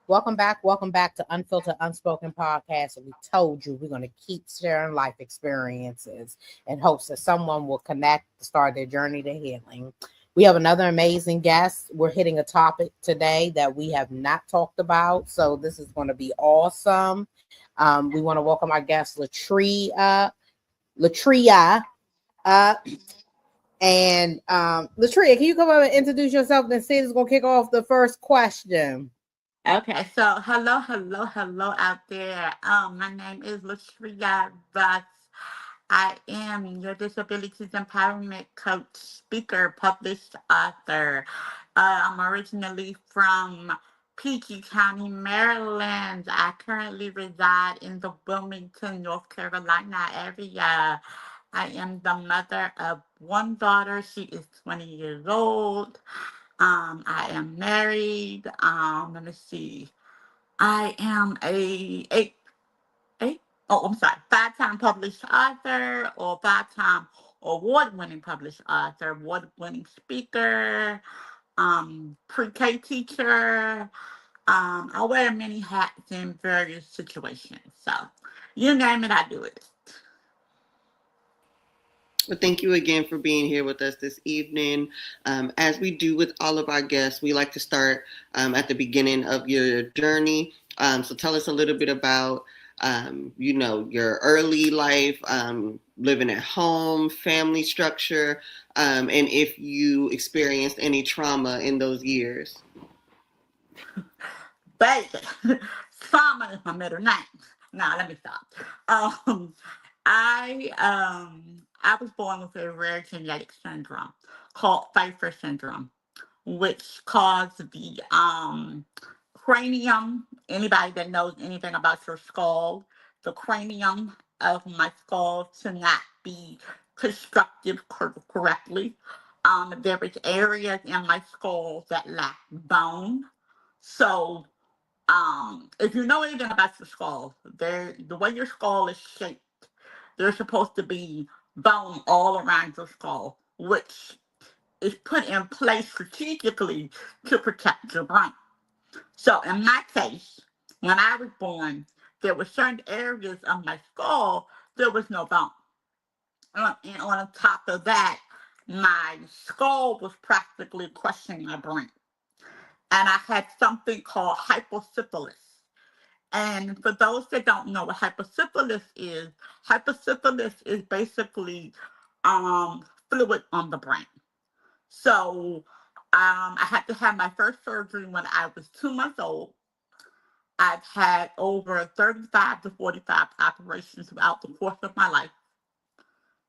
Welcome back to Unfiltered Unspoken podcast. And we told you we're going to keep sharing life experiences in hopes that someone will connect to start their journey to healing. We have another amazing guest. We're hitting a topic today that we have not talked about, so this is going to be awesome. We want to welcome our guest, Latrea. Uh, Latrea, can you come up and introduce yourself? And Sid is going to kick off the first question. Okay, so hello out there. My name is Latrea Russ. I am your disabilities empowerment coach, speaker, published author. I'm originally from PG County, Maryland. I currently reside in the Wilmington, North Carolina area. I am the mother of one daughter. She is 20 years old. I am married. Let me see. I am a oh, I'm sorry, five-time published author or five-time award-winning published author, award-winning speaker, pre-K teacher. I wear many hats in various situations. So you name it, I do it. Well, thank you again for being here with us this evening. As we do with all of our guests, we like to start at the beginning of your journey. So tell us a little bit about, your early life, living at home, family structure, and if you experienced any trauma in those years. Baby, trauma is my middle name. Now let me stop. Um, I was born with a rare genetic syndrome called Pfeiffer Syndrome, which caused the cranium. Anybody that knows anything about your skull, the cranium of my skull to not be constructed correctly. There was areas in my skull that lack bone. So if you know anything about your skull, the way your skull is shaped, there's supposed to be bone all around your skull, which is put in place strategically to protect your brain. So in my case, when I was born, there were certain areas of my skull there was no bone. And on top of that, my skull was practically crushing my brain. And I had something called hyposyphilis. And for those that don't know what hyposyphilis is basically fluid on the brain. So I had to have my first surgery when I was 2 months old. I've had over 35 to 45 operations throughout the course of my life.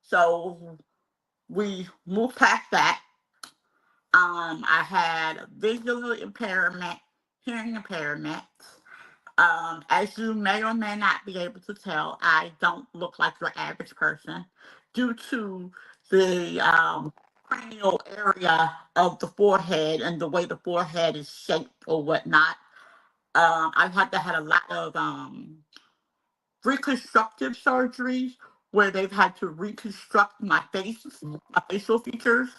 So we moved past that. I had visual impairment, hearing impairment. As you may or may not be able to tell, I don't look like your average person due to the cranial area of the forehead and the way the forehead is shaped or whatnot. I've had to have a lot of reconstructive surgeries where they've had to reconstruct my face, my facial features.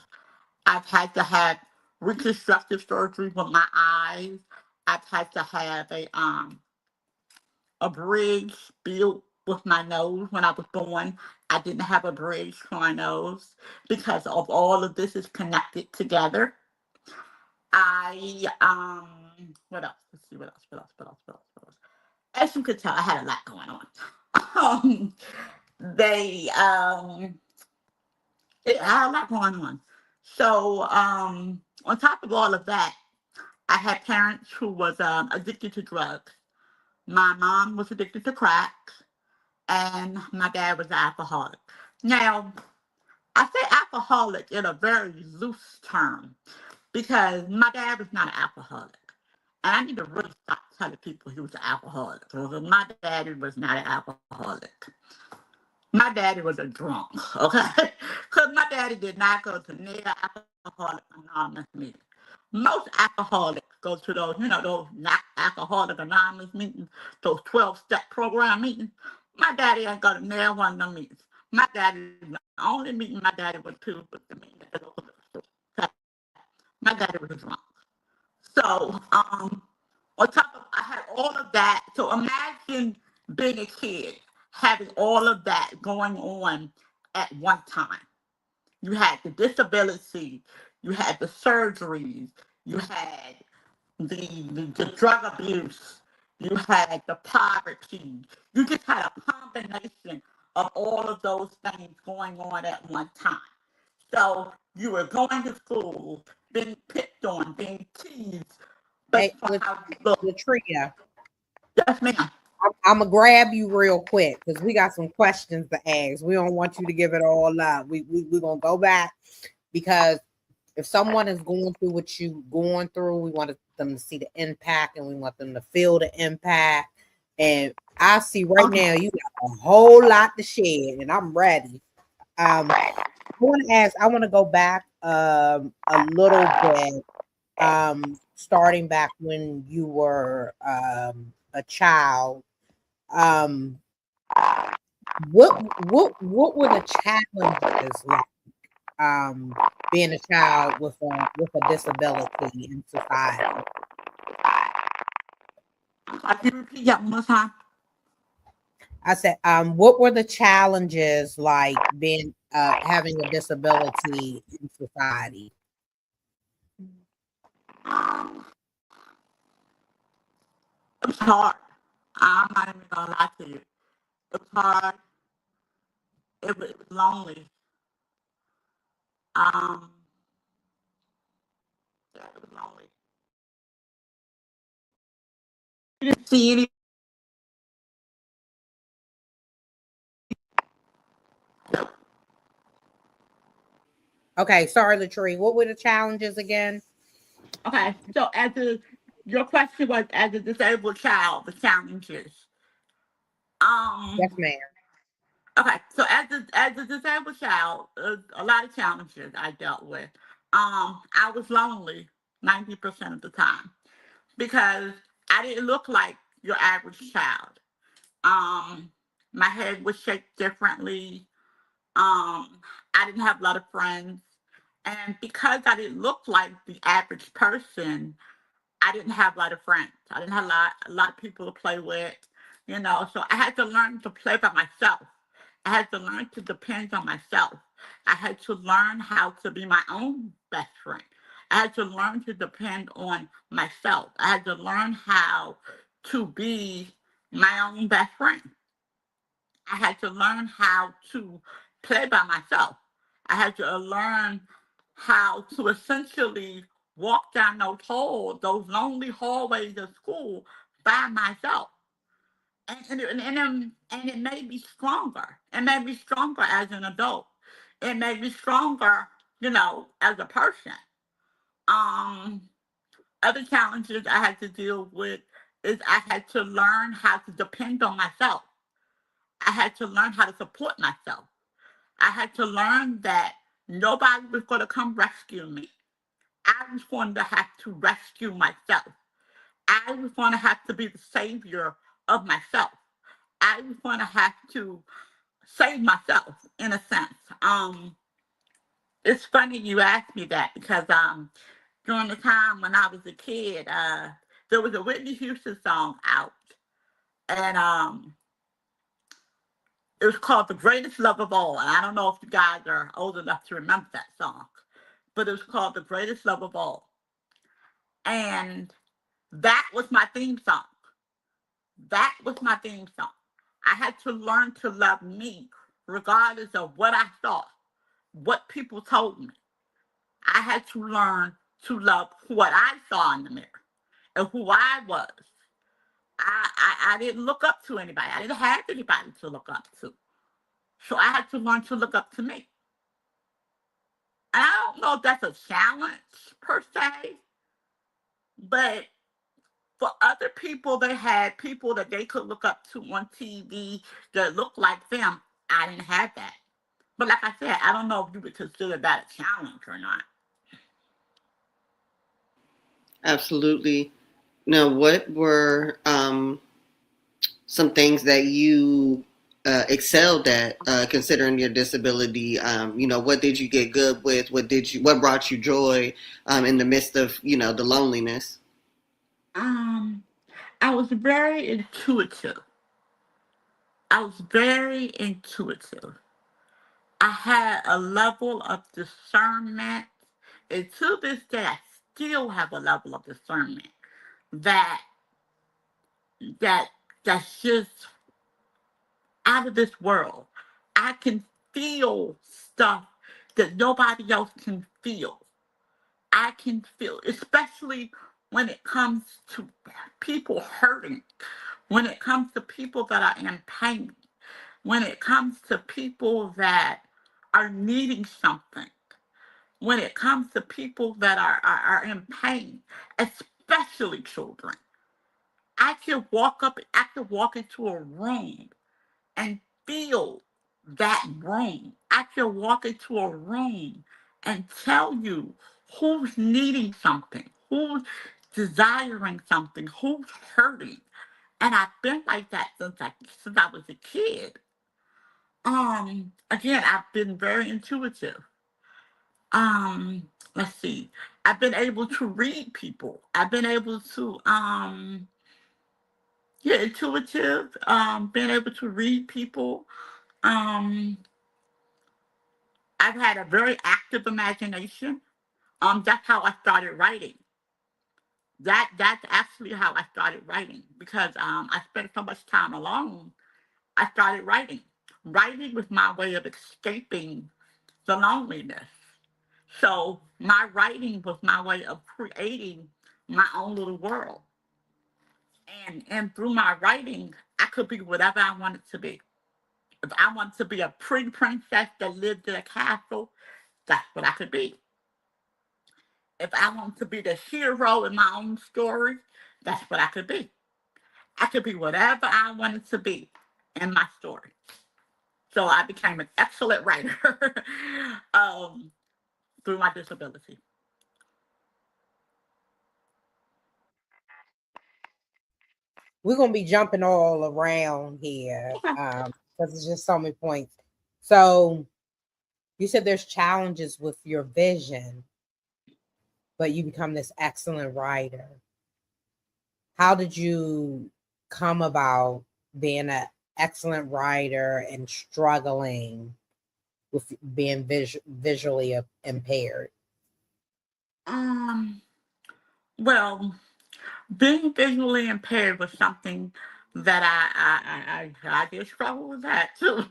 I've had to have reconstructive surgery with my eyes. I've had to have a bridge built with my nose when I was born. I didn't have a bridge for my nose because of all of this is connected together. I what else? Let's see what else. As you could tell, I had a lot going on. Um, they I had a lot going on. So on top of all of that, I had parents who was addicted to drugs. My mom was addicted to crack, and my dad was an alcoholic. Now, I say alcoholic in a very loose term because my dad was not an alcoholic. And I need to really stop telling people he was an alcoholic because my daddy was not an alcoholic. My daddy was a drunk, okay? Because my daddy did not go to near alcoholic anonymous meetings. Most alcoholics go to those, those not alcoholic anonymous meetings, those 12-step program meetings. My daddy ain't got to near one of them meetings. My daddy, the only meeting my daddy went to was the meeting at the local store. Okay? My daddy was a drunk. So, on top of, I had all of that. So imagine being a kid, having all of that going on at one time. You had the disability, you had the surgeries, you had the drug abuse, you had the poverty. You just had a combination of all of those things going on at one time. So you were going to school, being picked on, being teased based Hey, on how you look. Latria, Yes, ma'am. I'm gonna grab you real quick because we got some questions to ask. We don't want you to give it all up. We're gonna go back because if someone is going through what you going through, we want them to see the impact and we want them to feel the impact. And I see right Okay. now you got a whole lot to share, and I'm ready. I want to go back a little bit, starting back when you were a child. Um, what were the challenges like? Being a child with a disability in society. Can you repeat that one more time? I said, what were the challenges like being having a disability in society? Um, it was hard. I'm not even gonna lie to you. It was hard. It was lonely. Um, yeah, it was lonely. You didn't see any. Okay, sorry, Latree. What were the challenges again? Okay, so your question was as a disabled child, the challenges. Yes, Um, ma'am. okay, so as a disabled child, a lot of challenges I dealt with. I was lonely 90% of the time because I didn't look like your average child. Um, my head was shaped differently. I didn't have a lot of friends, and because I didn't look like the average person, I didn't have a lot of friends. I didn't have a lot of people to play with, So I had to learn to play by myself. I had to learn to depend on myself. I had to learn how to be my own best friend. I had to learn to depend on myself. I had to learn how to be my own best friend. I had to learn how to play by myself. I had to learn how to essentially walk down those lonely hallways of school by myself. And it made me stronger. It made me stronger as an adult. It made me stronger, as a person. Um, Other challenges I had to deal with is I had to learn how to depend on myself. I had to learn how to support myself. I had to learn that nobody was going to come rescue me. I was going to have to rescue myself. I was going to have to be the savior of myself. I was going to have to save myself in a sense. It's funny you asked me that because during the time when I was a kid, there was a Whitney Houston song out, and it was called "The Greatest Love of All." And I don't know if you guys are old enough to remember that song, but it was called "The Greatest Love of All," and that was my theme song. That was my theme song. I had to learn to love me, regardless of what I thought, what people told me. I had to learn to love what I saw in the mirror and who I was. I didn't look up to anybody. I didn't have anybody to look up to. So I had to learn to look up to me. And I don't know if that's a challenge per se, but for other people, they had people that they could look up to on TV that looked like them. I didn't have that. But like I said, I don't know if you would consider that a challenge or not. Absolutely. Now, what were some things that you excelled at considering your disability? What did you get good with? What brought you joy in the midst of, the loneliness? Um, I was very intuitive. I was very intuitive. I had a level of discernment, and to this day, I still have a level of discernment that that that's just out of this world. I can feel stuff that nobody else can feel. I can feel, especially when it comes to people hurting, when it comes to people that are in pain, when it comes to people that are needing something, when it comes to people that are in pain, especially children. I could walk into a room and feel that room. I can walk into a room and tell you who's needing something, who's desiring something, who's hurting. And I've been like that since I was a kid. Again, I've been very intuitive. Let's see. I've been able to read people. I've been able to yeah, intuitive, being able to read people. Um, I've had a very active imagination. That's how I started writing. That's actually how I started writing because I spent so much time alone. I started writing. Writing was my way of escaping the loneliness. So my writing was my way of creating my own little world. And through my writing, I could be whatever I wanted to be. If I wanted to be a pretty princess that lived in a castle, that's what I could be. If I wanted to be the hero in my own story, that's what I could be. I could be whatever I wanted to be in my story. So I became an excellent writer um, through my disability. We're gonna be jumping all around here Okay. because it's just so many points. So you said there's challenges with your vision, but you become this excellent writer. How did you come about being an excellent writer and struggling with being visually impaired? Um, well, being visually impaired was something that I did struggle with that too.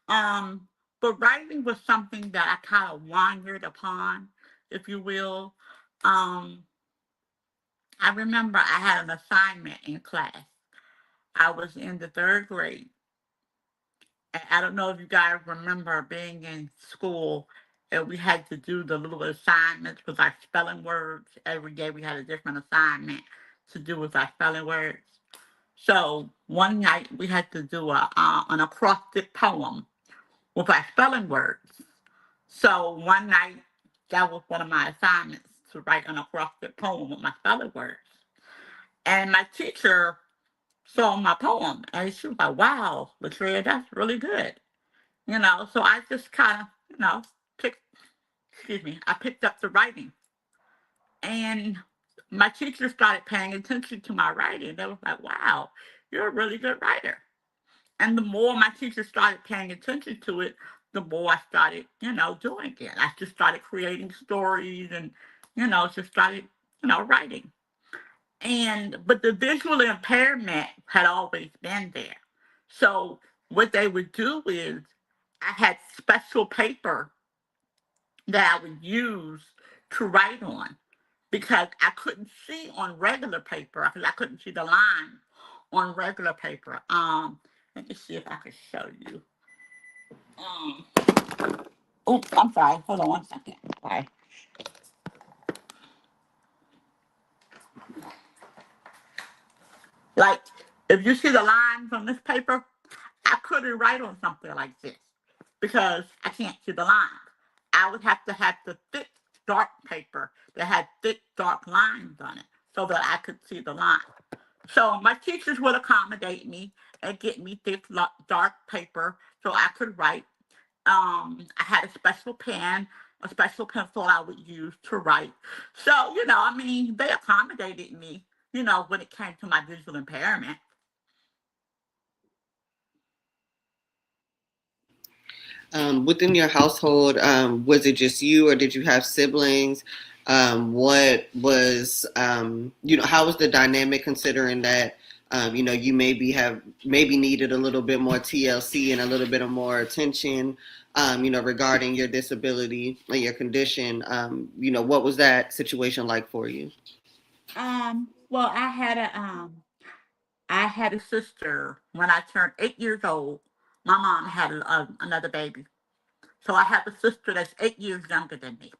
Um, but writing was something that I kind of wandered upon, if you will. Um, I remember I had an assignment in class. I was in the third grade. And I don't know if you guys remember being in school and we had to do the little assignments with our spelling words. Every day we had a different assignment to do with our spelling words. So one night we had to do an acrostic poem with our spelling words. So one night that was one of my assignments to write an acrostic poem with my spelling words. And my teacher saw my poem and she was like, "Wow, Latrea, that's really good." So I just kind of, picked, excuse me, I picked up the writing. And my teacher started paying attention to my writing. They was like, "Wow, you're a really good writer." And the more my teacher started paying attention to it, the more I started, doing it. I just started creating stories and, just started, writing. But the visual impairment had always been there. So what they would do is I had special paper that I would use to write on because I couldn't see on regular paper because I couldn't see the line on regular paper. Let me see if I can show you. Um, oops, I'm sorry. Hold on one second. Sorry. Like, if you see the lines on this paper, I couldn't write on something like this because I can't see the lines. I would have to have the thick, dark paper that had thick, dark lines on it so that I could see the line. So my teachers would accommodate me and get me thick, dark paper so I could write. I had a special pen, a special pencil I would use to write. So, I mean, they accommodated me when it came to my visual impairment. Within your household, was it just you, or did you have siblings? What was, how was the dynamic, considering that, you maybe needed a little bit more TLC and a little bit of more attention, regarding your disability and your condition. What was that situation like for you? Well, I had a sister when I turned 8 years old. My mom had another baby, so I have a sister that's 8 years younger than me.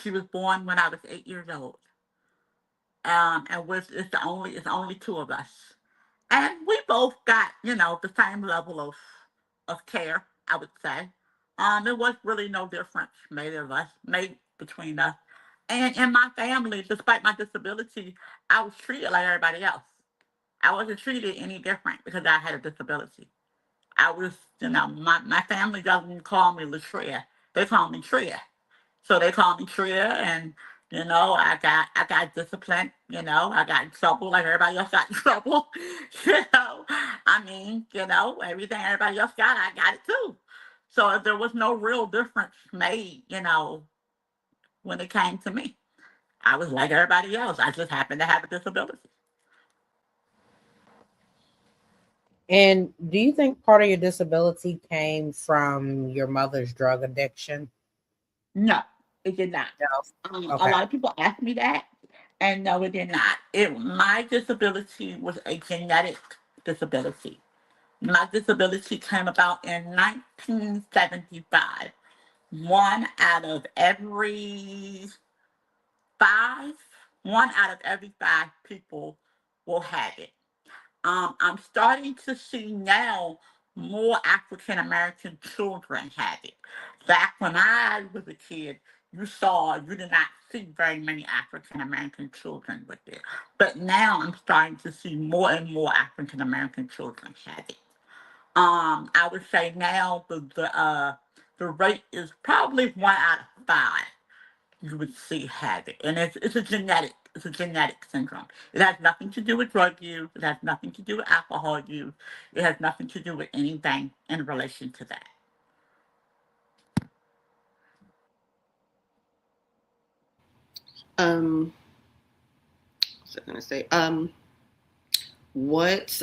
She was born when I was 8 years old. And it's only two of us, and we both got the same level of care, I would say. There was really no difference made between us. And in my family, despite my disability, I was treated like everybody else. I wasn't treated any different because I had a disability. I was, my family doesn't call me Latrea. They call me Tria. So they called me Tria, and I got disciplined. I got in trouble like everybody else got in trouble. Everything everybody else got, I got it too. So there was no real difference made, when it came to me. I was like everybody else. I just happened to have a disability. And do you think part of your disability came from your mother's drug addiction? No, it did not. No. A Okay. lot of people ask me that, and no, it did not. My disability was a genetic disability. My disability came about in 1975. One out of every five, one out of every five people will have it. I'm starting to see now more African American children have it. Back when I was a kid, you did not see very many African American children with it. But now I'm starting to see more and more African American children have it. I would say now the rate is probably one out of five you would see have it. And it's a genetic syndrome. It has nothing to do with drug use. It has nothing to do with alcohol use. It has nothing to do with anything in relation to that. Um, what's I gonna say? What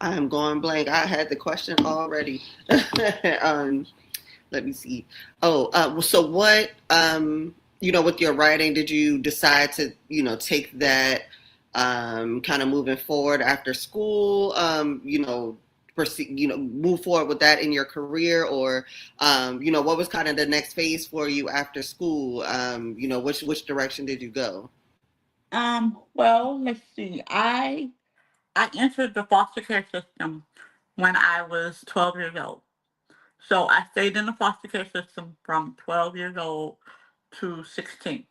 I'm going blank. I had the question already. um, Let me see. Oh, so what, with your writing, did you decide to, take that, kind of moving forward after school, proceed, move forward with that in your career, or, what was kind of the next phase for you after school? Which direction did you go? Well, let's see. I entered the foster care system when I was 12 years old. So I stayed in the foster care system from 12 years old to 16.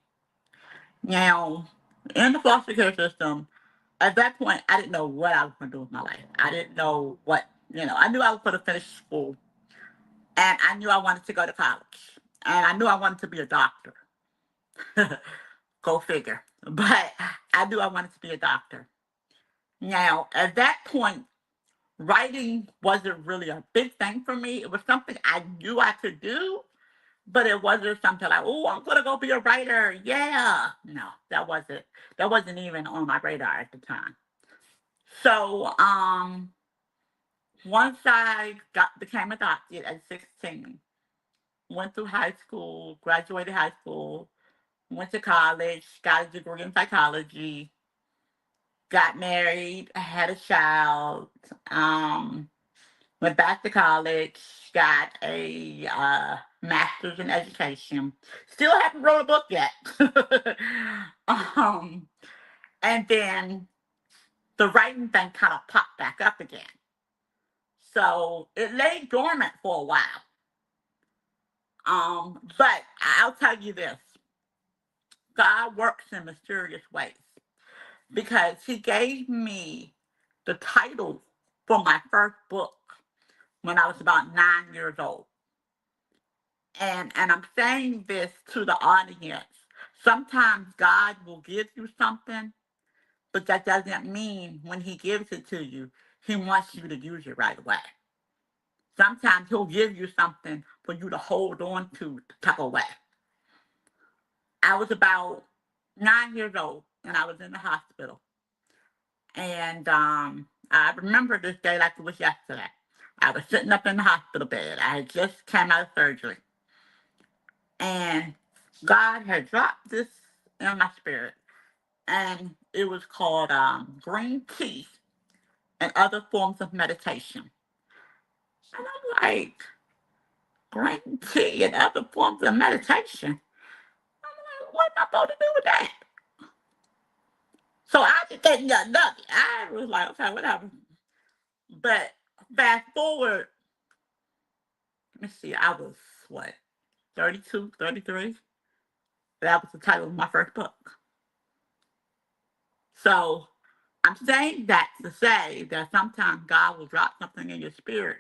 Now, in the foster care system, at that point, I didn't know what I was going to do with my life. I didn't know I knew I was going to finish school, and I knew I wanted to go to college, and I knew I wanted to be a doctor. Go figure. But I knew I wanted to be a doctor. Now, at that point, writing wasn't really a big thing for me. It was something I knew I could do, but it wasn't something like, oh, I'm gonna go be a writer. Yeah. No, that wasn't even on my radar at the time. So once I became adopted at 16, went through high school, graduated high school, went to college, got a degree in psychology, got married, had a child, um, went back to college, got a master's in education. Still haven't wrote a book yet. um, and then the writing thing kind of popped back up again. So it lay dormant for a while. But I'll tell you this: God works in mysterious ways because He gave me the title for my first book when I was about 9 years old. And I'm saying this to the audience Sometimes God will give you something, but that doesn't mean when he gives it to you, he wants you to use it right away. Sometimes he'll give you something for you to hold on to tuck away. I was about 9 years old and I was in the hospital. And I remember this day like it was yesterday. I was sitting up in the hospital bed. I had just come out of surgery. And God had dropped this in my spirit. And it was called green tea and other forms of meditation. And I'm like, green tea and other forms of meditation? I'm like, what am I supposed to do with that? So I just didn't get nothing. I was like, okay, whatever. But fast forward, let me see, I was what, 32, 33? That was the title of my first book. So I'm saying that to say that sometimes God will drop something in your spirit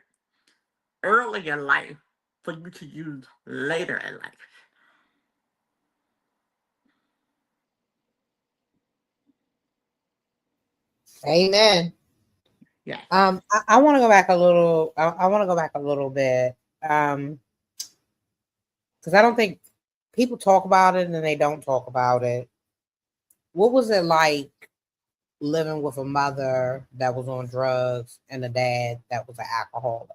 early in life for you to use later in life. Amen. Yes. I want to go back a little. I want to go back a little bit, because I don't think people talk about it and they don't talk about it. What was it like living with a mother that was on drugs and a dad that was an alcoholic?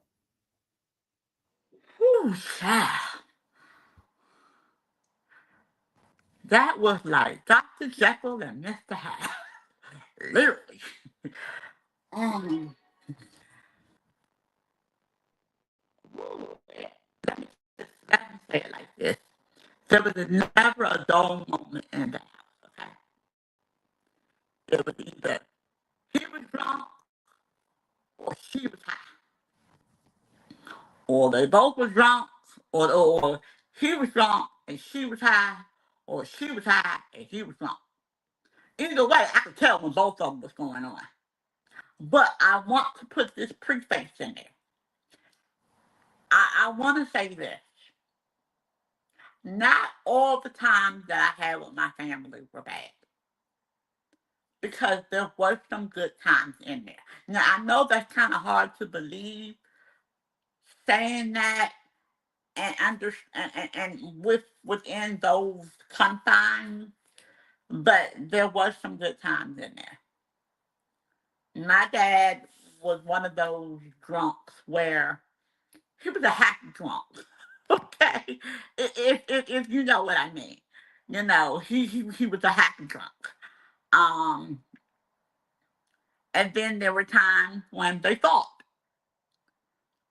Whew, child. That was like Dr. Jekyll and Mr. Hyde. Literally. Um, let me, let me say it like this. There was never a dull moment in the house, okay? It was either he was drunk or she was high. Or they both were drunk, or he was drunk and she was high, or she was high and he was drunk. Either way, I could tell when both of them was going on. But I want to put this preface in there. I want to say this. Not all the times that I had with my family were bad. Because there were some good times in there. Now, I know that's kind of hard to believe, saying that and within those confines, but there was some good times in there. My dad was one of those drunks where he was a happy drunk. Okay, if you know what I mean, he was a happy drunk. Um, and then there were times when they fought,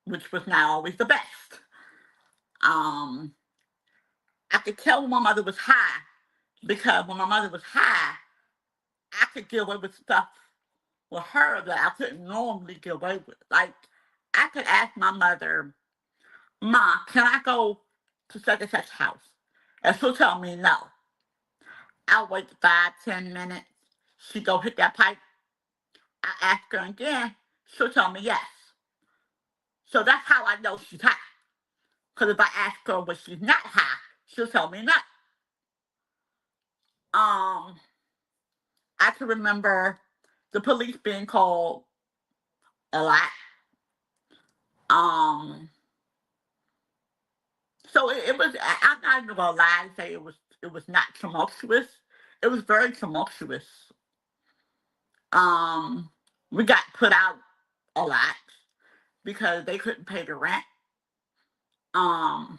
which was not always the best. Um, I could tell when my mother was high because when my mother was high, I could get away with stuff with her that I couldn't normally get away with. Like, I could ask my mother, Ma, can I go to such and such house? And she'll tell me no. I'll wait 5, 10 minutes. She go hit that pipe. I ask her again. She'll tell me yes. So that's how I know she's high. Because if I ask her when she's not high, she'll tell me no. Um, I can remember the police being called a lot. Um, so it was. I'm not even gonna lie and say it was not tumultuous. It was very tumultuous. Um, we got put out a lot because they couldn't pay the rent. Um,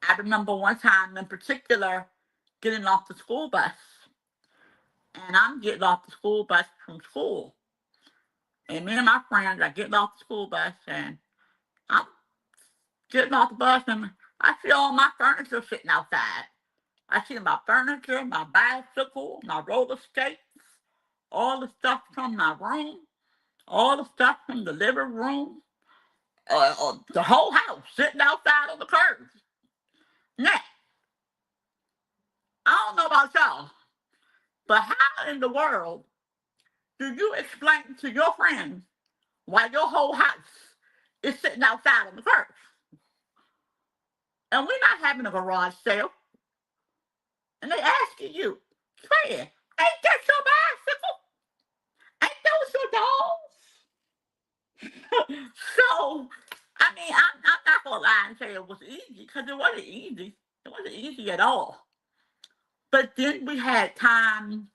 I remember one time in particular getting off the school bus, and I'm getting off the school bus from school, and me and my friends are getting off the school bus, and I'm getting off the bus, and I see all my furniture sitting outside. I see my furniture, my bicycle, my roller skates, all the stuff from my room, all the stuff from the living room, the whole house sitting outside on the curb. Now, I don't know about y'all, but how in the world do you explain to your friends why your whole house is sitting outside on the curb? And we're not having a garage sale. And they asking you, friend, ain't that your bicycle? Ain't those your dogs? So, I mean, I'm not gonna lie and say it was easy because it wasn't easy. It wasn't easy at all. But then we had times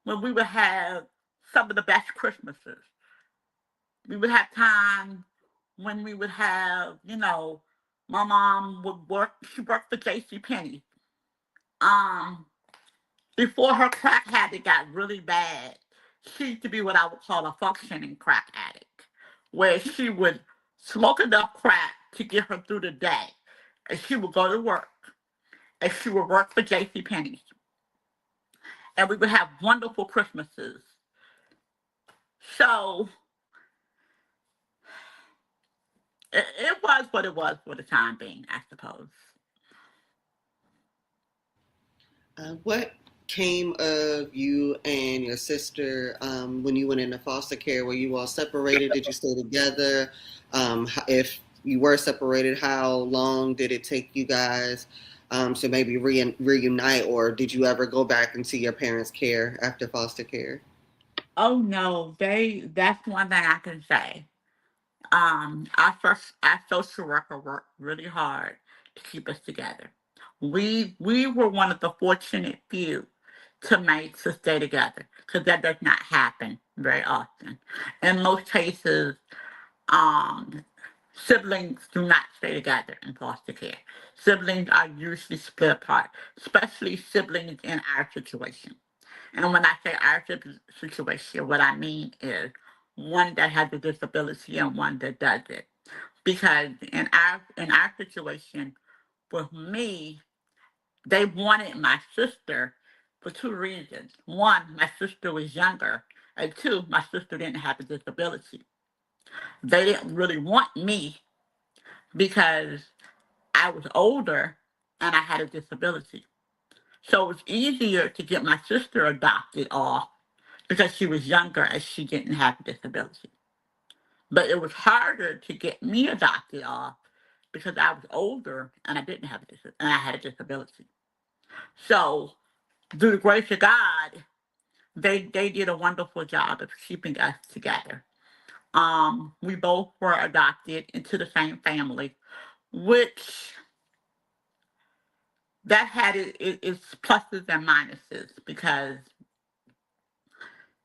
when we would have some of the best Christmases. We would have times when we would have, my mom would work. She worked for J.C. Penney. Um, Before her crack habit got really bad, she used to be what I would call a functioning crack addict, where she would smoke enough crack to get her through the day, and she would go to work, and she would work for J.C. Penney, and we would have wonderful Christmases. So it was what it was for the time being, I suppose. What came of you and your sister when you went into foster care? Were you all separated? Did you stay together? If you were separated, how long did it take you guys to maybe reunite, or did you ever go back and see your parents' care after foster care? Oh no, that's one thing I can say. Our social worker worked really hard to keep us together. We were one of the fortunate few to stay together because that does not happen very often. In most cases, um, siblings do not stay together in foster care. Siblings are usually split apart, especially siblings in our situation. And when I say our situation, what I mean is one that has a disability and one that doesn't. Because in our situation, with me, they wanted my sister for two reasons. One, my sister was younger, and two, my sister didn't have a disability. They didn't really want me because I was older and I had a disability. So it was easier to get my sister adopted off because she was younger and she didn't have a disability. But it was harder to get me adopted off because I was older and I didn't have a and I had a disability. So through the grace of God, they did a wonderful job of keeping us together. We both were adopted into the same family, which that had its pluses and minuses because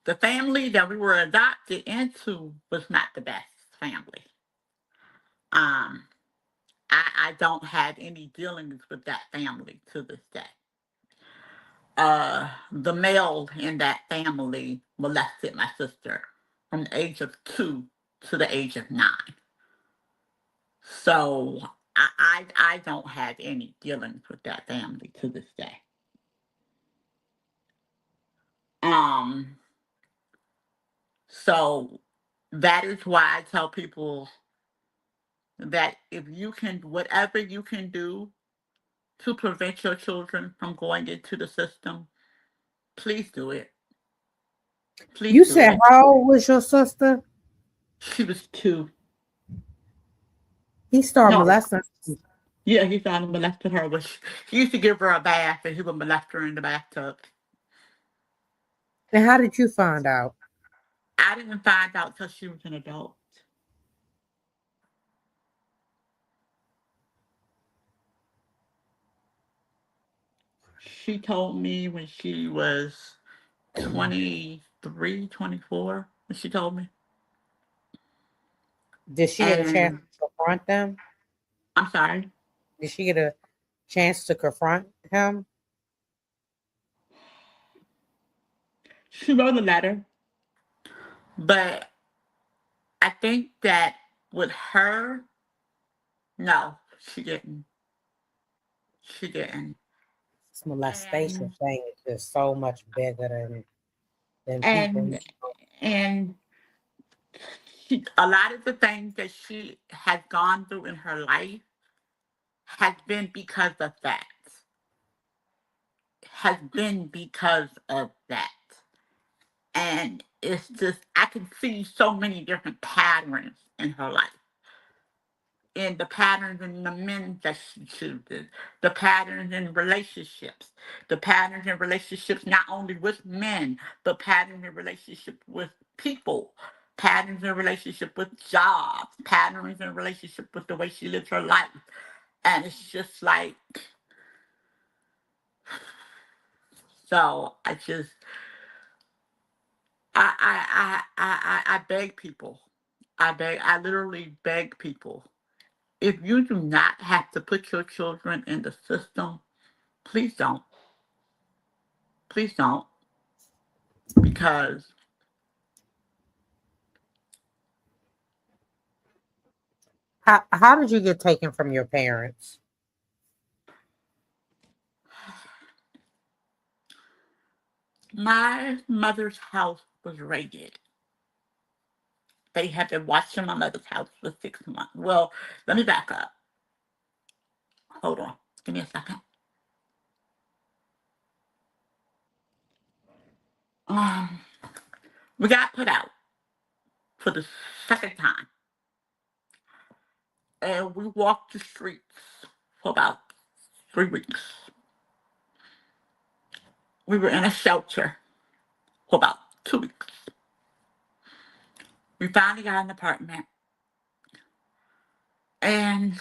the family that we were adopted into was not the best family. Um, I don't have any dealings with that family to this day. The male in that family molested my sister from the age of 2 to the age of 9. So I don't have any dealings with that family to this day. Um, so that is why I tell people that if you can, whatever you can do to prevent your children from going into the system, please do it. Please You do said it. how old was your sister? She was 2. He started No, molesting. yeah, he found and molested her. Which he used to give her a bath, and he would molest her in the bathtub. And how did you find out? I didn't find out till she was an adult. She told me when she was 23, 24. When she told me. Did she get a chance And to confront them? I'm sorry. Did she get a chance to confront him? She wrote a letter, but I think that with her, no, she didn't. She didn't. This molestation And thing is just so much bigger than people. and and a lot of the things that she has gone through in her life has been because of that. Has been because of that. And it's just, I can see so many different patterns in her life. in the patterns in the men that she chooses, the patterns in relationships, the patterns in relationships not only with men, but patterns in relationship with people, patterns in relationship with jobs, patterns in relationship with the way she lives her life. And it's just like, so I beg people. I literally beg people. If you do not have to put your children in the system, please don't. Please don't. Because How did you get taken from your parents? my mother's house was raided. They had been watching my mother's house for 6 months. Well, let me back up. Hold on. Give me a second. Um, we got put out for the second time. And we walked the streets for about 3 weeks. We were in a shelter for about 2 weeks. We finally got an apartment. And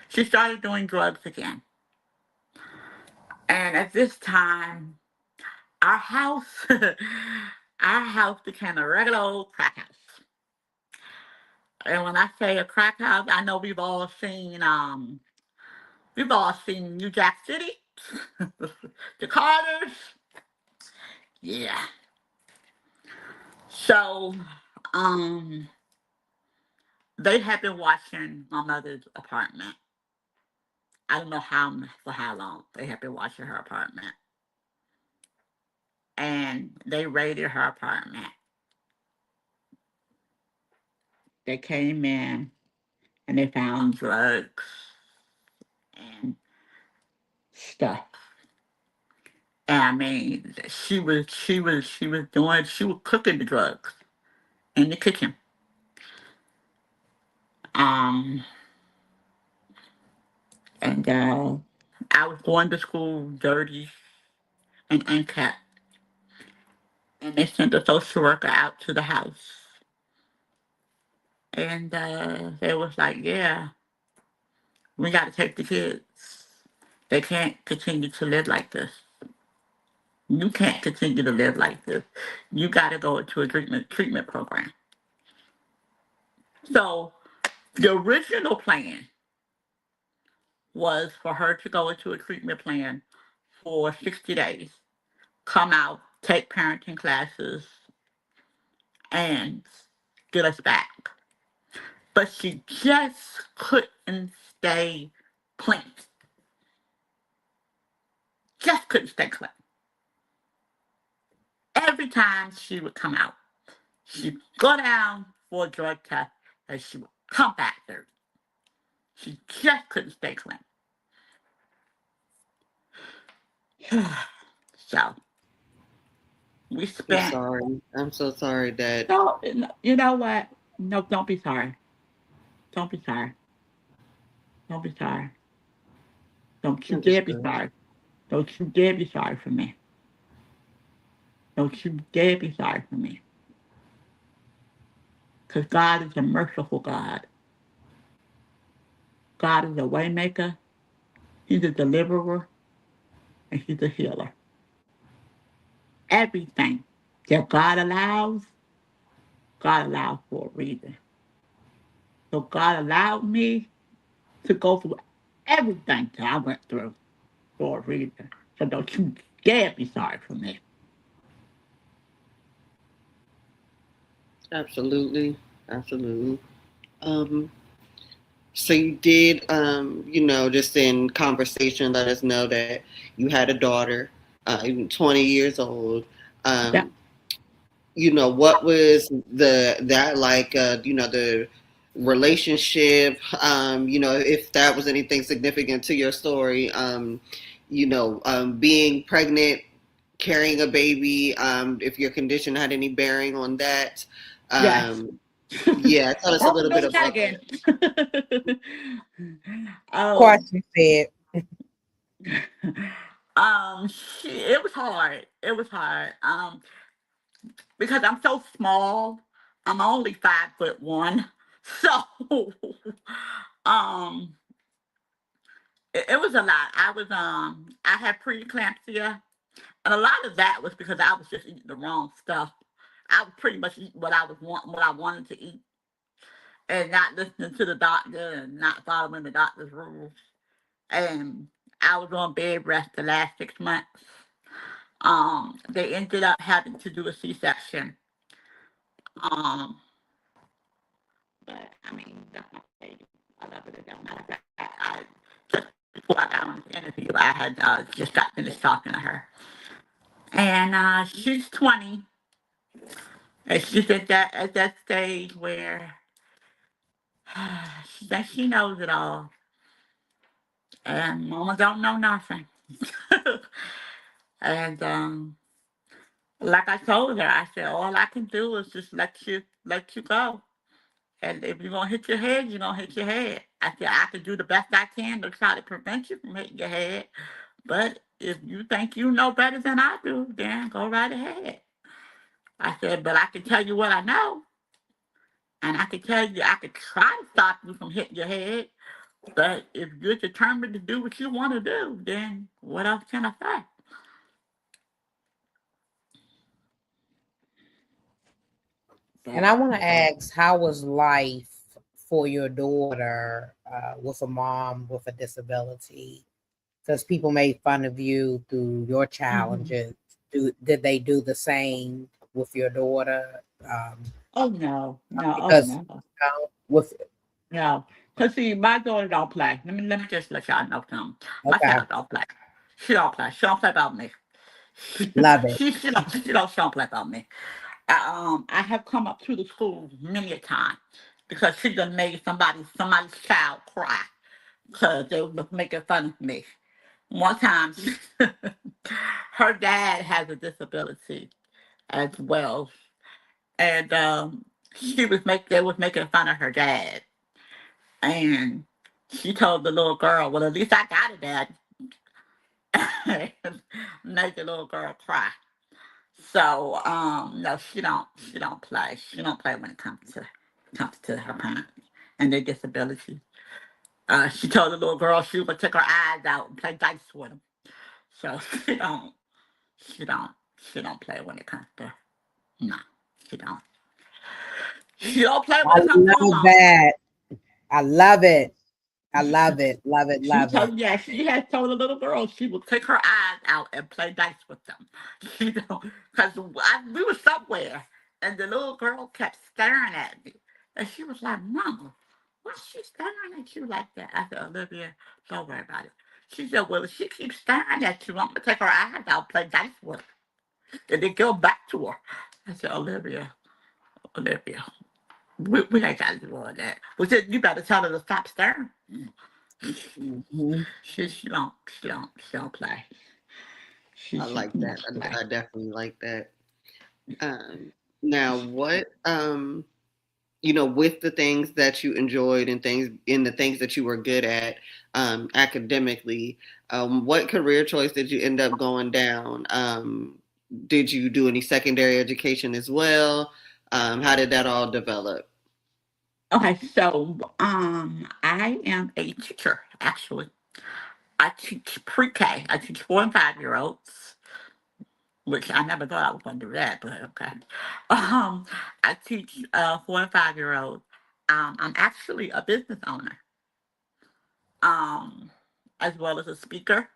she started doing drugs again. And at this time, our house, our house became a regular old crack house. And when I say a crack house, I know we've all seen New Jack City, the Carters. Yeah. So, um, they had been watching my mother's apartment. I don't know for how long they had been watching her apartment. And they raided her apartment. They came in and they found drugs and stuff. And I mean, she was cooking the drugs in the kitchen. Um, and I was going to school dirty and unkept. And they sent a social worker out to the house. And they was like, yeah, we got to take the kids. They can't continue to live like this. You can't continue to live like this. You got to go into a treatment program. So the original plan was for her to go into a treatment plan for 60 days, come out, take parenting classes, and get us back. But she just couldn't stay clean. Just couldn't stay clean. Every time she would come out, she'd go down for a drug test and she would come back dirty. She just couldn't stay clean. So we I'm spent. sorry. I'm so sorry that. No, you know what? No, don't be sorry. Don't be sorry. Don't be sorry. Don't you dare be Understood. sorry. Don't you dare be sorry for me. Don't you dare be sorry for me. Because God is a merciful God. God is a waymaker. He's a deliverer. And he's a healer. Everything that God allows for a reason. So God allowed me to go through everything that I went through for a reason. So don't you dare be sorry for me. Absolutely. Absolutely. Um, so you did, just in conversation, let us know that you had a daughter, 20 years old. Yeah. Um, what was that like, the relationship, if that was anything significant to your story, being pregnant, carrying a baby, if your condition had any bearing on that. Yes. Um, Yeah, tell us a Oh, little no, bit we got about again. that. um, Question said, it was hard. It was hard. Because I'm so small. I'm only 5'1". So, um, it was a lot. I had preeclampsia, and a lot of that was because I was just eating the wrong stuff. I was pretty much eating what I wanted to eat, and not listening to the doctor and not following the doctor's rules. And I was on bed rest the last 6 months. They ended up having to do a C-section. Um, but I mean, that's my baby. I love it. It don't matter. Just before I got on the interview, I had just got finished talking to her, and she's 20, and she's at that stage where she thinks she knows it all, and Mama don't know nothing. And like I told her, I said all I can do is just let you go. And if you're gonna hit your head, you're gonna hit your head. I said I can do the best I can to try to prevent you from hitting your head. But if you think you know better than I do, then go right ahead. I said, but I can tell you what I know, and I can tell you I could try to stop you from hitting your head. But if you're determined to do what you want to do, then what else can I say? and But I want to ask, how was life for your daughter with a mom with a disability? Because people made fun of you through your mhm. challenges. Did they do the same with your daughter? Oh no, no, oh Because no. with No, cause see, my daughter don't play. Let me just let y'all know something. My okay, child don't play. She don't play. She don't play about me. love it. She don't play about me. I have come up to the school many a time because she done made somebody's child cry because they was making fun of me. One time, her dad has a disability as well, and they was making fun of her dad. And she told the little girl, well, at least I got a dad. Made the little girl cry. So, no, she don't play. She don't play when it comes to her parents and their disabilities. She told the little girl she would take her eyes out and play dice with them. So she don't, she don't play when it comes to, no, she don't. She don't play when I it comes to her love mama. that. I love it. I love it. Love it. She Love it. told yeah, she had told the little girl she would take her eyes out and play dice with them. Because we were somewhere and the little girl kept staring at me. And she was like, Mama, why's she staring at you like that? I said, Olivia, don't worry about it. She said, well, if she keeps staring at you, I'm going to take her eyes out and play dice with her. And then go back to her. I said, Olivia, we ain't got to do all that. We said, you better tell her to stop staring. Mhm. She don't play. She I she like that. don't play. I definitely like that. Now, what with the things that you enjoyed and the things that you were good at academically, what career choice did you end up going down? Did you do any secondary education as well? How did that all develop? Okay, so I am a teacher actually. I teach pre-K. I teach 4 and 5-year-olds, which I never thought I was going to do that, but okay. I teach 4 and 5-year-olds. I'm actually a business owner, um, as well as a speaker.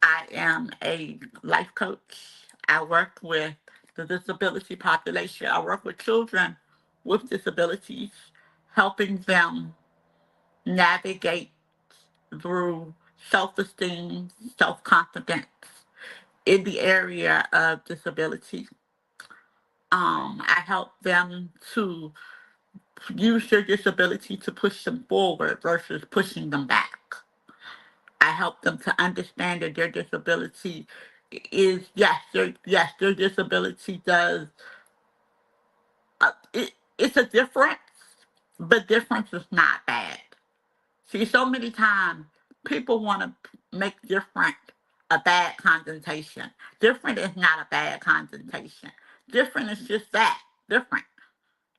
I am a life coach. I work with the disability population. I work with children with disabilities, helping them navigate through self esteem, self confidence in the area of disability. I help them to use their disability to push them forward versus pushing them back. I help them to understand that their disability is yes, their disability does it. it's a difference, but difference is not bad. See, so many times people want to make different a bad connotation. Different is not a bad connotation. Different is just that. Different.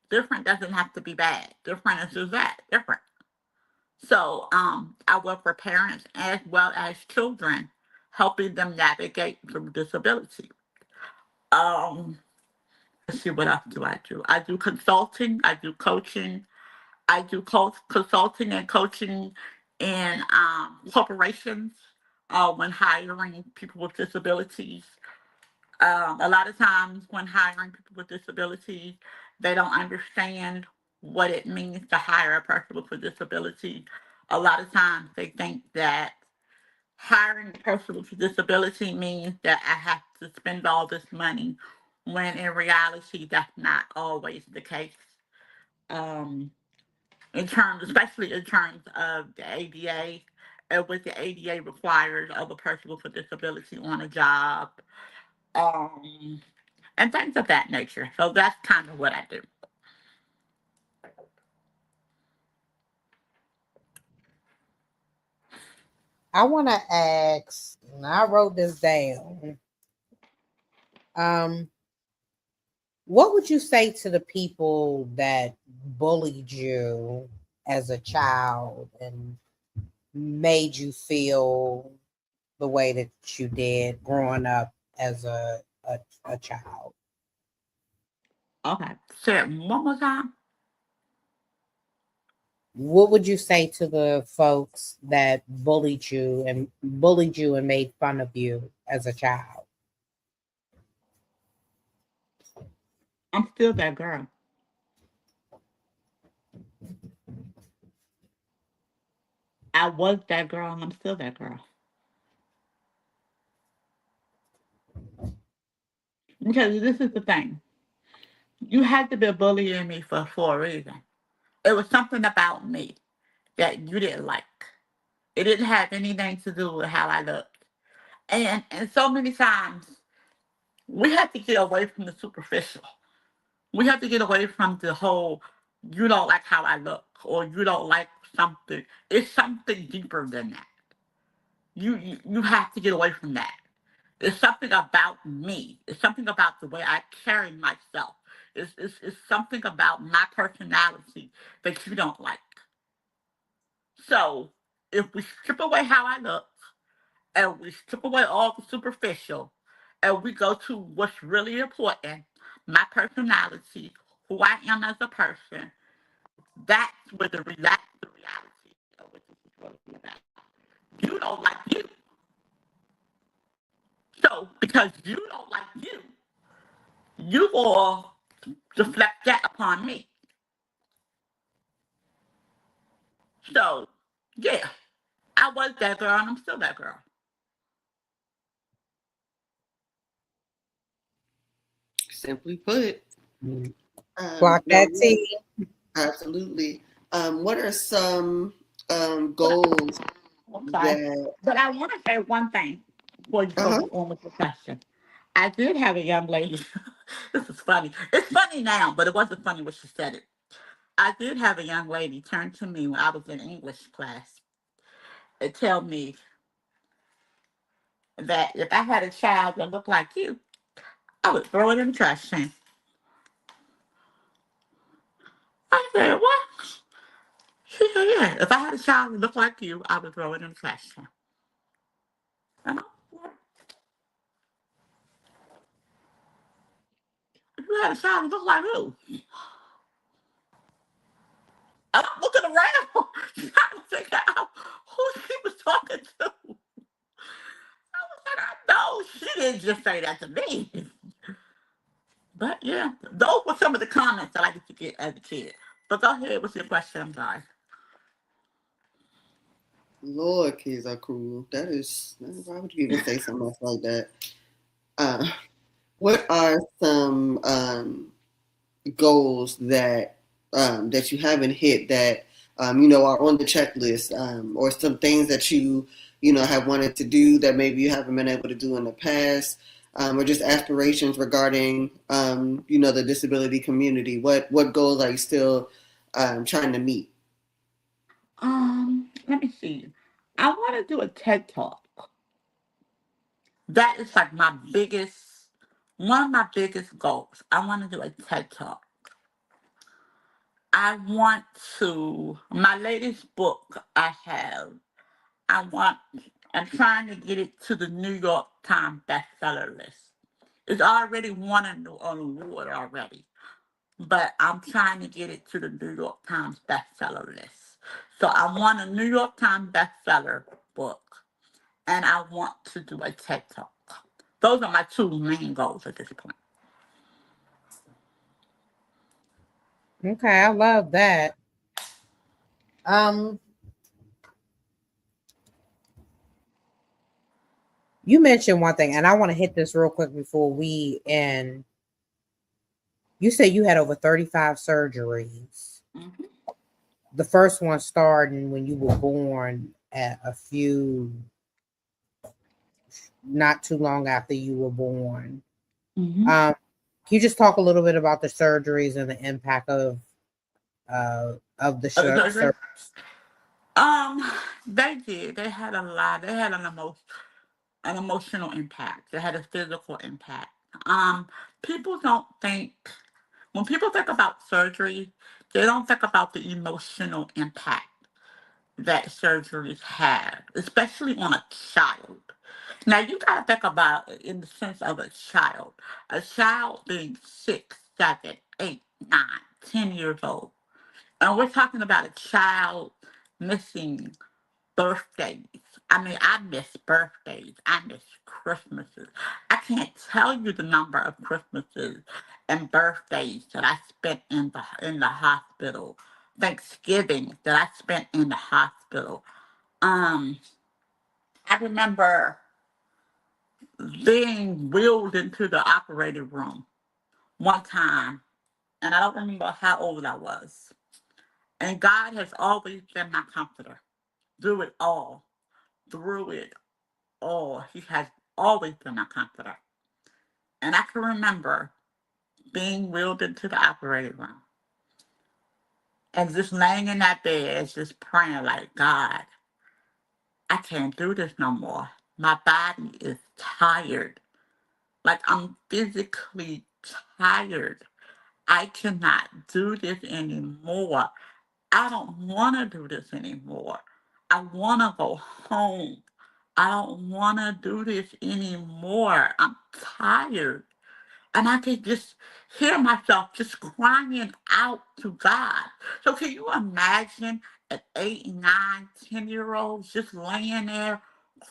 Different doesn't have to be bad. Different is just that. Different. So I work for parents as well as children, helping them navigate through disability. Um, let's see, what else do I do? I do consulting. I do coaching. I do consulting and coaching in corporations when hiring people with disabilities. A lot of times when hiring people with disabilities, they don't understand what it means to hire a person with a disability. A lot of times they think that hiring a person with a disability means that I have to spend all this money, when in reality, that's not always the case. Um, especially in terms of the ADA, and what the ADA requires of a person with a disability on a job, um, and things of that nature. So that's kind of what I do. I want to ask, and I wrote this down. Um, what would you say to the people that bullied you as a child and made you feel the way that you did growing up as a child? Okay. Say it one more time. What would you say to the folks that bullied you and made fun of you as a child? I'm still that girl. I was that girl and I'm still that girl. Because this is the thing. You had to be bullying me for a reason. It was something about me that you didn't like. It didn't have anything to do with how I looked. And so many times we have to get away from the superficial. We have to get away from the whole you don't like how I look or you don't like something. It's something deeper than that. You have to get away from that. It's something about me. It's something about the way I carry myself. It's something about my personality that you don't like. So if we strip away how I look and we strip away all the superficial and we go to what's really important, my personality, who I am as a person, that's where the reality of what this is really about. You don't like you. So because you don't like you will deflect that upon me. So yeah, I was that girl and I'm still that girl. Simply put. Clock No, that T. absolutely. What are some goals Okay. that? But I want to say one thing before you go Uh-huh. on with the question. I did have a young lady. This is funny. It's funny now, but it wasn't funny when she said it. I did have a young lady turn to me when I was in English class and tell me that if I had a child that looked like you, I would throw it in the trash can. I said, what? She said, yeah, if I had a child that looked like you, I would throw it in the trash can. And I was like, if you had a child that looked like who? And I'm looking around trying to figure out who she was talking to. I was like, I know she didn't just say that to me. But yeah, those were some of the comments that I used to get as a kid. But go ahead with your question, I'm sorry. Lord, kids are cruel. Why would you even say something else like that? Uh, what are some goals that you haven't hit that are on the checklist, or some things that you have wanted to do that maybe you haven't been able to do in the past? or just aspirations regarding, the disability community? What goals are you still trying to meet? Let me see. I want to do a TED talk. That is like one of my biggest goals. I want to do a TED talk. I want my latest book I have, I want, I'm trying to get it to the New York Times bestseller list. It's already won an award already, but I'm trying to get it to the New York Times bestseller list. So I want a New York Times bestseller book, and I want to do a TED talk. Those are my two main goals at this point. Okay, I love that. Um, you mentioned one thing, and I want to hit this real quick before we end. You said you had over 35 surgeries. Mhm. The first one starting when you were born at not too long after you were born. Mhm. Um, can you just talk a little bit about the surgeries and the impact of the Other surgery? surgery? Um, they did. They had a lot. They had an emotional impact. They had a physical impact. Um, People don't think when people think about surgery, they don't think about the emotional impact that surgeries have, especially on a child. Now you gotta think about it in the sense of a child being 6, 7, 8, 9, 10 years old, and we're talking about a child missing birthdays. I mean, I miss birthdays. I miss Christmases. I can't tell you the number of Christmases and birthdays that I spent in the hospital. Thanksgiving that I spent in the hospital. Um, I remember being wheeled into the operating room one time, and I don't remember how old I was. And God has always been my comforter through it all. Through it all, He has always been my comforter. And I can remember being wheeled into the operating room and just laying in that bed, just praying like, God, I can't do this no more. My body is tired. Like I'm physically tired. I cannot do this anymore. I don't want to do this anymore. I want to go home. I don't want to do this anymore. I'm tired. And I could just hear myself just crying out to God. So can you imagine an 8, 9, 10 year olds just laying there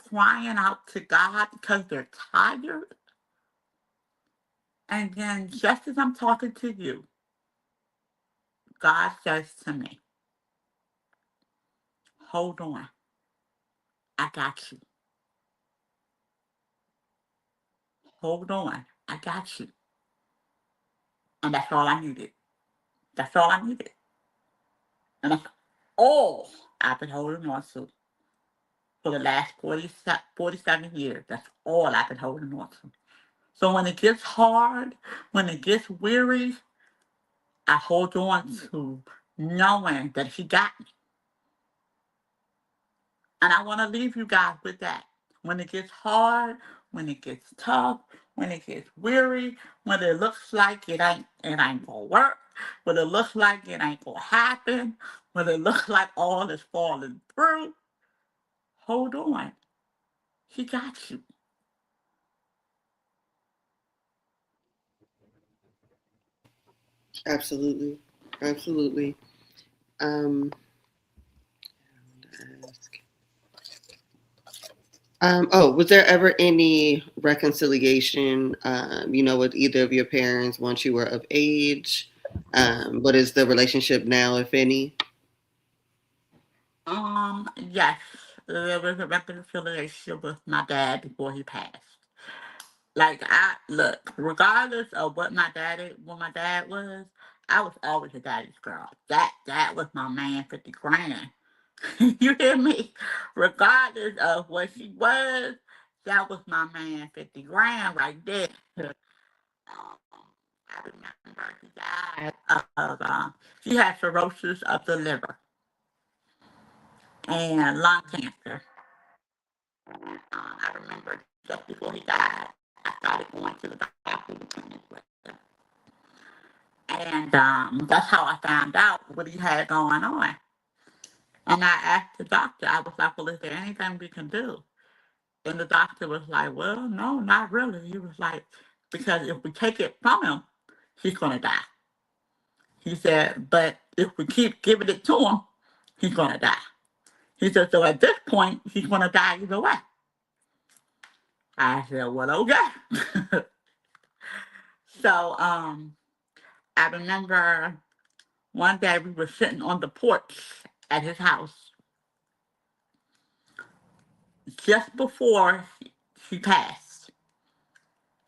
crying out to God because they're tired? And then just as I'm talking to you, God says to me, hold on, I got you. Hold on, I got you. And that's all I needed. That's all I needed. And that's all I've been holding on to for the last 47 years. That's all I've been holding on to. So when it gets hard, when it gets weary, I hold on to knowing that He got me. And I want to leave you guys with that. When it gets hard, when it gets tough, when it gets weary, when it looks like it ain't gonna work, when it looks like it ain't gonna happen, when it looks like all is falling through, hold on. He got you. Absolutely, absolutely. Um, was there ever any reconciliation, with either of your parents once you were of age? What is the relationship now, if any? Yes, there was a reconciliation with my dad before he passed. Like I look, regardless of what my dad was, I was always a daddy's girl. That was my man 50 grand. You hear me? Regardless of what she was, That was my man, 50 grand right there. I remember he died of, he had cirrhosis of the liver and lung cancer. I remember just before he died, I started going to the doctor with him. And that's how I found out what he had going on. And I asked the doctor, I was like, well, is there anything we can do? And the doctor was like, well, no, not really. He was like, because if we take it from him, he's going to die. He said, but if we keep giving it to him, he's going to die. He said, so at this point, he's going to die either way. I said, well, okay. So I remember one day we were sitting on the porch at his house just before he passed.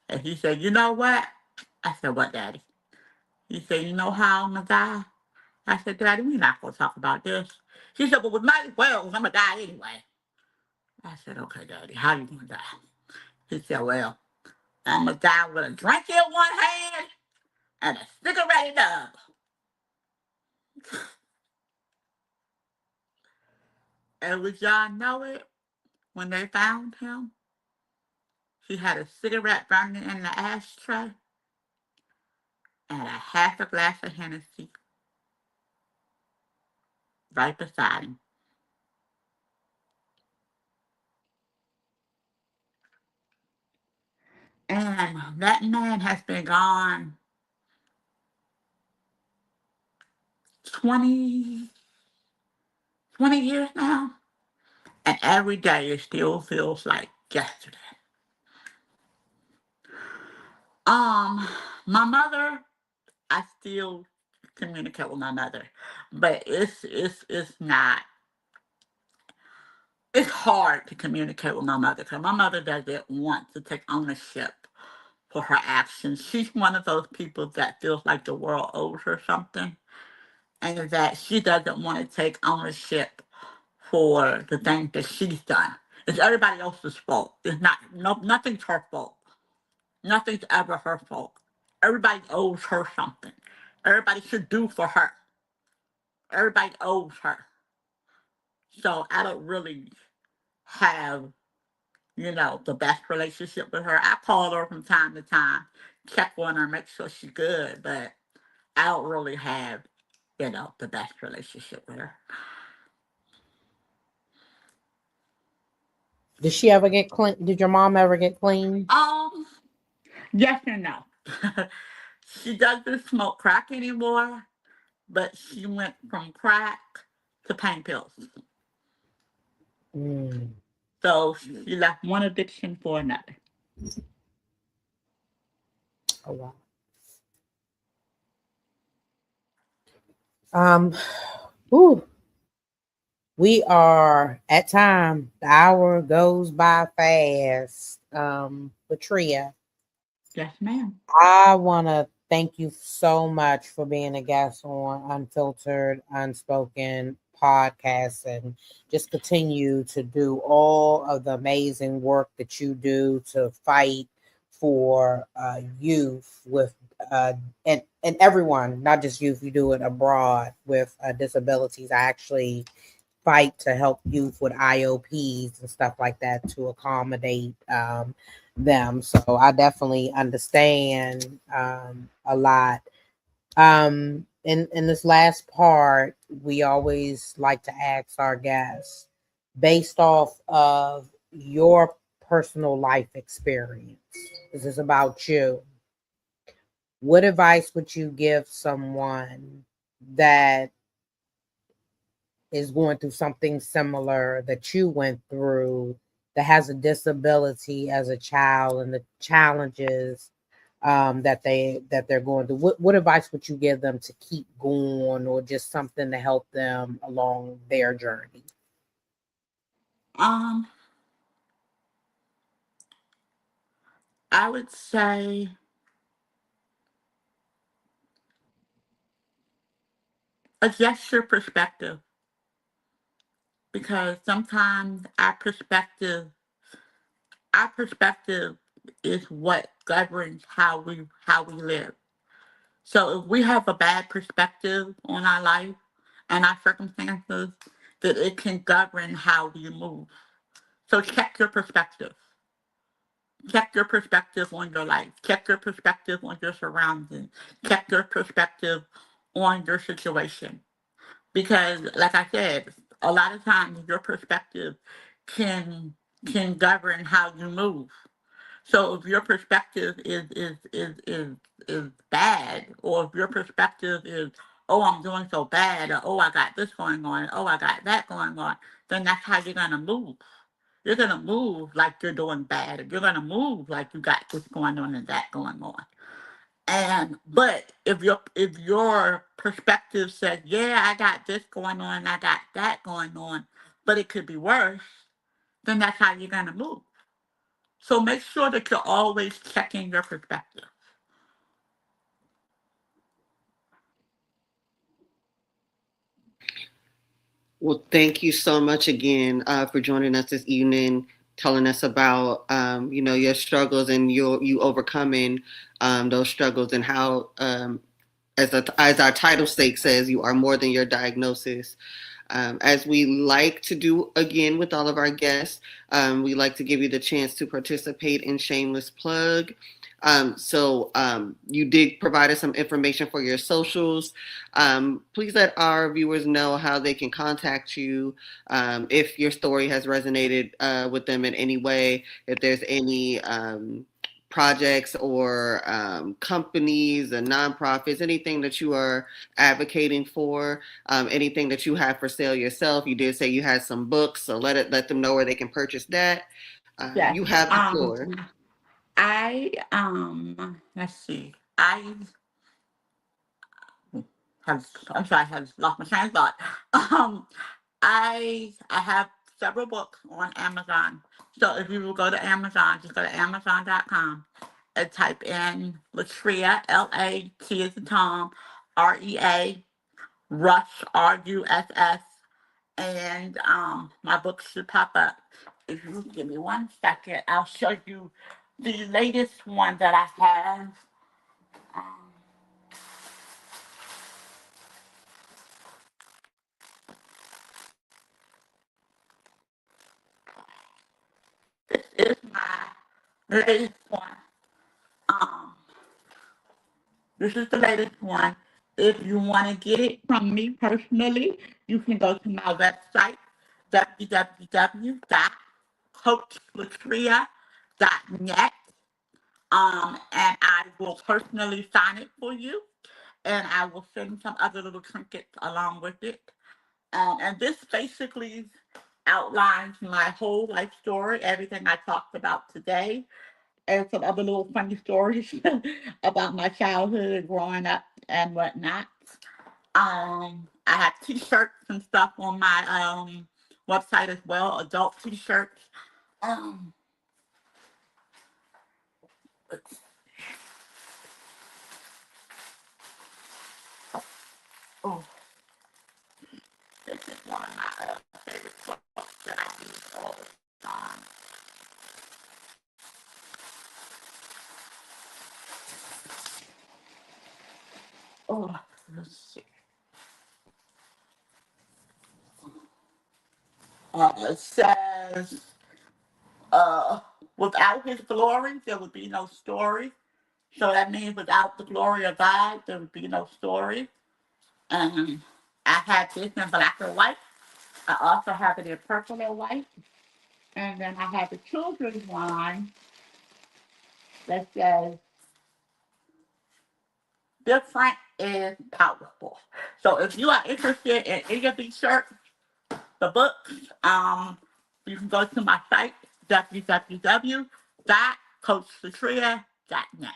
And he said, you know what? I said, what, Daddy? He said, you know how I'm going to die? I said, Daddy, we're not going to talk about this. He said, well, we might as well, 'cause I'm going to die anyway. I said, okay, Daddy, how you going to die? He said, well, I'm going to die with a drink in one hand and a cigarette in the other. And would y'all know it? When they found him, he had a cigarette burning in the ashtray and a half a glass of Hennessy right beside him. And that man has been gone 20, 20 years now. And every day it still feels like yesterday. Um, my mother, I still communicate with my mother, but it's not. It's hard to communicate with my mother because my mother doesn't want to take ownership for her actions. She's one of those people that feels like the world owes her something, and that she doesn't want to take ownership for the things that she's done. It's everybody else's fault. It's not nothing's her fault. Nothing's ever her fault. Everybody owes her something. Everybody should do for her. Everybody owes her. So I don't really have, the best relationship with her. I call her from time to time, check on her, make sure she's good, but I don't really have, the best relationship with her. Did she ever get clean? Did your mom ever get clean? Yes and no. She doesn't smoke crack anymore, but she went from crack to pain pills. Mm. So she left one addiction for another. Oh wow. Um. Ooh. We are at time. The hour goes by fast. Latrea, Yes, ma'am. I want to thank you so much for being a guest on Unfiltered Unspoken podcast and just continue to do all of the amazing work that you do to fight for youth with and everyone, not just youth. You do it abroad with disabilities. I actually fight to help youth with IOPs and stuff like that to accommodate them. So I definitely understand a lot. In this last part, we always like to ask our guests, based off of your personal life experience, this is about you. What advice would you give someone that is going through something similar that you went through, that has a disability as a child, and the challenges that they're going through? What advice would you give them to keep going, or just something to help them along their journey? Um, I would say adjust your perspective because sometimes our perspective our perspective is what governs how we live. So if we have a bad perspective on our life and our circumstances, that it can govern how we move. So check your perspective. Check your perspective on your life. Check your perspective on your surroundings. Check your perspective on your situation. Because, like I said, a lot of times your perspective can govern how you move. So if your perspective is bad, or if your perspective is, oh, I'm doing so bad, or oh, I got this going on, oh, I got that going on, then that's how you're gonna move. You're gonna move like you're doing bad. You're gonna move like you got this going on and that going on. And but if your perspective says, yeah, I got this going on, I got that going on, but it could be worse, then that's how you're gonna move. So make sure that you're always checking your perspective. Well, thank you so much again for joining us this evening, telling us about your struggles and you overcoming those struggles, and how as our title stake says, you are more than your diagnosis. As we like to do again with all of our guests, we like to give you the chance to participate in Shameless Plug. So you did provide us some information for your socials. Please let our viewers know how they can contact you, if your story has resonated with them in any way, if there's any projects or companies and nonprofits, anything that you are advocating for, anything that you have for sale yourself. You did say you had some books, so let them know where they can purchase that. Yes. You have the floor. Let's see. I'm sorry, I have lost my train of thought. Um, I have several books on Amazon. So if you will go to Amazon, just go to Amazon.com and type in Latrea, Lat as in Tom, Rea, Russ, Russ, and my books should pop up. If you give me 1 second, I'll show you the latest one that I have. Um, this is my latest one. Um, this is the latest one. If you want to get it from me personally, you can go to my website, www.coachlatria.net, and I will personally sign it for you, and I will send some other little trinkets along with it. And this basically outlines my whole life story, everything I talked about today, and some other little funny stories about my childhood, growing up, and whatnot. I have T-shirts and stuff on my website as well, adult T-shirts. Um, oh, this is one of my favorite books that I use all the time. Oh, let's see. It says, uh, without his glory, there would be no story. So that means without the glory of God, there would be no story. Um, I have this in black and white. I also have it in purple and white. And then I have the children's line that says, different is powerful. So if you are interested in any of these shirts, the books, you can go to my site, www.coachlatria.net.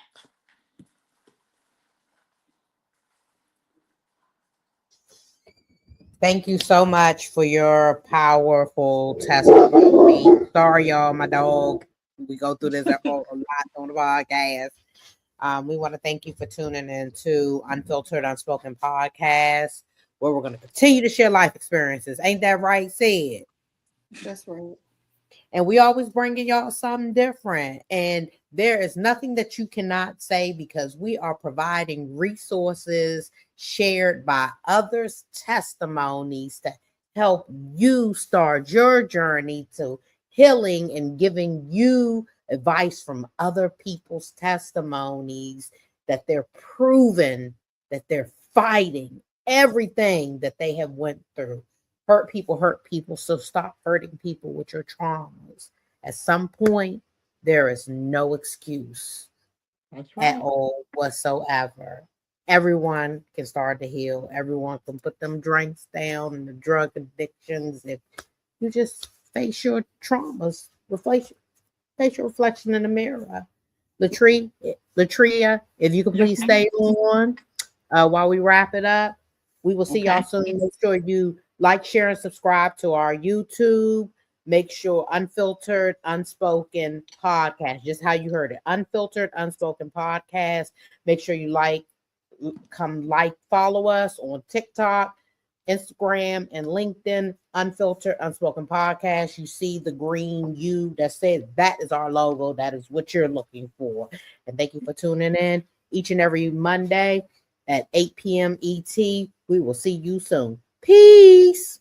Thank you so much for your powerful testimony. Sorry, y'all, my dog. We go through this a lot on the podcast. We want to thank you for tuning in to Unfiltered Unspoken podcast, where we're going to continue to share life experiences. Ain't that right, Sid? That's right. And we always bringing y'all something different. And there is nothing that you cannot say because we are providing resources shared by others' testimonies to help you start your journey to healing and giving you advice from other people's testimonies that they're proven that they're fighting everything that they have went through. Hurt people, so stop hurting people with your traumas. At some point there is no excuse at all whatsoever. Everyone can start to heal. Everyone can put them drinks down and the drug addictions if you just face your traumas, face your reflection in the mirror. Latrea, if you can please stay on while we wrap it up. We will see y'all soon. Make sure you like, share, and subscribe to our YouTube. Make sure Unfiltered Unspoken Podcast, just how you heard it. Unfiltered Unspoken Podcast. Make sure you follow us on TikTok, Instagram, and LinkedIn. Unfiltered Unspoken Podcast. You see the green U that says that is our logo. That is what you're looking for. And thank you for tuning in each and every Monday at 8 p.m. ET. We will see you soon. Peace.